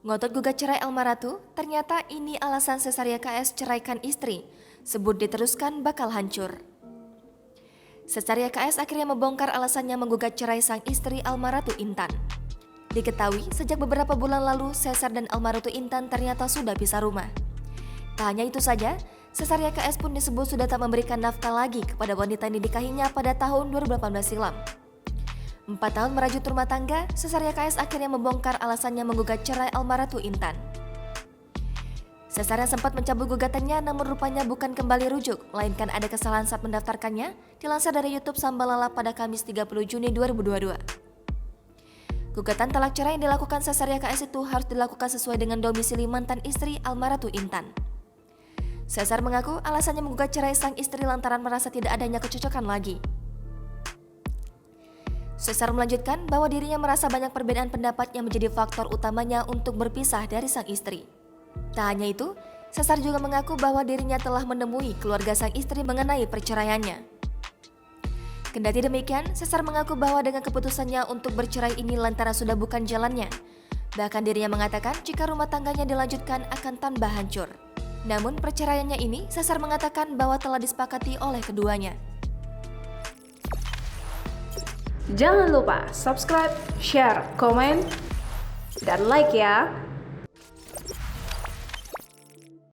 Ngotot gugat cerai Almaratu, ternyata ini alasan Cesaria KS ceraikan istri. Sebut diteruskan bakal hancur. Cesaria KS akhirnya membongkar alasannya menggugat cerai sang istri Almaratu Intan. Diketahui sejak beberapa bulan lalu Cesar dan Almaratu Intan ternyata sudah pisah rumah. Tak hanya itu saja, Cesaria KS pun disebut sudah tak memberikan nafkah lagi kepada wanita yang dinikahinya pada tahun 2018 silam. 4 tahun merajut rumah tangga, Cesaria KS akhirnya membongkar alasannya menggugat cerai Almaratu Intan. Cesaria sempat mencabut gugatannya namun rupanya bukan kembali rujuk, melainkan ada kesalahan saat mendaftarkannya, dilansir dari YouTube Sambalala pada Kamis 30 Juni 2022. Gugatan talak cerai yang dilakukan Cesaria KS itu harus dilakukan sesuai dengan domisili mantan istri Almaratu Intan. Cesar mengaku alasannya menggugat cerai sang istri lantaran merasa tidak adanya kecocokan lagi. Cesar melanjutkan bahwa dirinya merasa banyak perbedaan pendapat yang menjadi faktor utamanya untuk berpisah dari sang istri. Tak hanya itu, Cesar juga mengaku bahwa dirinya telah menemui keluarga sang istri mengenai perceraiannya. Kendati demikian, Cesar mengaku bahwa dengan keputusannya untuk bercerai ini lantaran sudah bukan jalannya. Bahkan dirinya mengatakan jika rumah tangganya dilanjutkan akan tambah hancur. Namun perceraiannya ini, Cesar mengatakan bahwa telah disepakati oleh keduanya. Jangan lupa subscribe, share, komen, dan like ya.